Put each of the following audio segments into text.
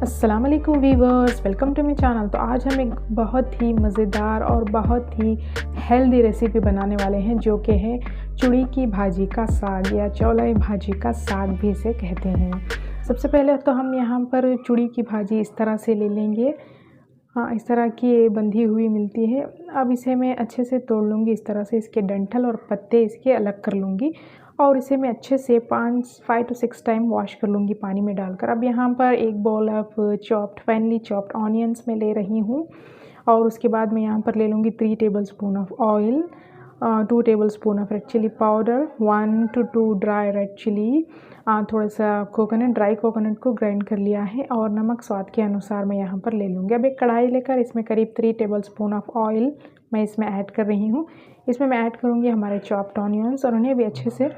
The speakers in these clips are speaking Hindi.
अस्सलाम वालेकुम viewers, welcome to my channel. तो आज हम एक बहुत ही मज़ेदार और बहुत ही हेल्दी रेसिपी बनाने वाले हैं जो कि है चुड़ी की भाजी का साग या चौलाई भाजी का साग भी इसे कहते हैं। सबसे पहले तो हम यहाँ पर चुड़ी की भाजी इस तरह से ले लेंगे। हाँ, इस तरह की ये बंधी हुई मिलती है। अब इसे मैं अच्छे से तोड़ लूँगी, इस तरह से इसके डंठल और पत्ते इसके अलग कर लूँगी और इसे मैं अच्छे से 5 to 6 टाइम वॉश कर लूँगी पानी में डालकर। अब यहाँ पर एक bowl of finely chopped onions मैं ले रही हूँ और उसके बाद मैं यहाँ पर ले लूँगी 3 tablespoon of oil, 2 tablespoon of red chilli powder, 1 to 2 dry red chilli, थोड़ा सा ड्राई कोकोनट को ग्राइंड कर लिया है और नमक स्वाद के अनुसार मैं यहाँ पर ले लूँगी। अब एक कढ़ाई लेकर इसमें करीब 3 टेबलस्पून ऑफ ऑयल मैं इसमें ऐड कर रही हूँ। इसमें मैं ऐड करूँगी हमारे चॉप्ड ऑनियंस और उन्हें भी अच्छे से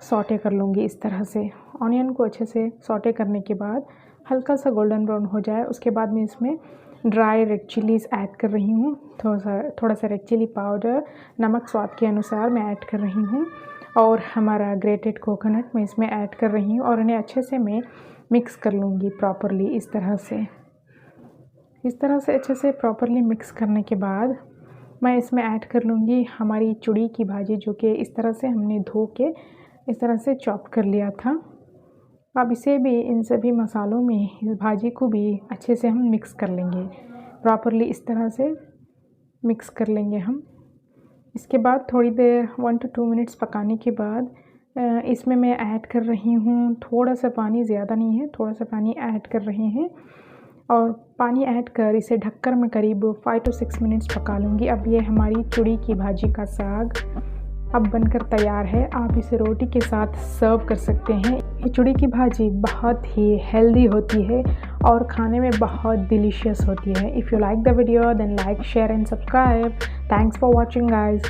सौटे कर लूँगी। इस तरह से ऑनियन को अच्छे से सौटे करने के बाद हल्का सा गोल्डन ब्राउन हो जाए, उसके बाद मैं इसमें ड्राई रेड चिलीज़ ऐड कर रही हूँ। थोड़ा सा रेड चिली पाउडर, नमक स्वाद के अनुसार मैं ऐड कर रही हूँ और हमारा ग्रेटेड कोकोनट मैं इसमें ऐड कर रही हूँ और इन्हें अच्छे से मैं मिक्स कर लूँगी प्रॉपरली। इस तरह से अच्छे से प्रॉपरली मिक्स करने के बाद मैं इसमें ऐड कर लूँगी हमारी चुड़ी की भाजी जो कि इस तरह से हमने धो के इस तरह से चॉप कर लिया था। अब इसे भी इन सभी मसालों में इस भाजी को भी अच्छे से हम मिक्स कर लेंगे प्रॉपरली। इस तरह से मिक्स कर लेंगे हम। इसके बाद थोड़ी देर 1 to 2 मिनट्स पकाने के बाद इसमें मैं ऐड कर रही हूँ थोड़ा सा पानी, ज़्यादा नहीं है, थोड़ा सा पानी ऐड कर रहे हैं और पानी ऐड कर इसे ढककर मैं करीब 5 to 6 मिनट्स पका लूँगी। अब ये हमारी चुड़ी की भाजी का साग अब बनकर तैयार है। आप इसे रोटी के साथ सर्व कर सकते हैं। ये चुड़ी की भाजी बहुत ही हेल्दी होती है और खाने में बहुत डिलीशियस होती है। If you like the video then like, share and subscribe. Thanks for watching guys.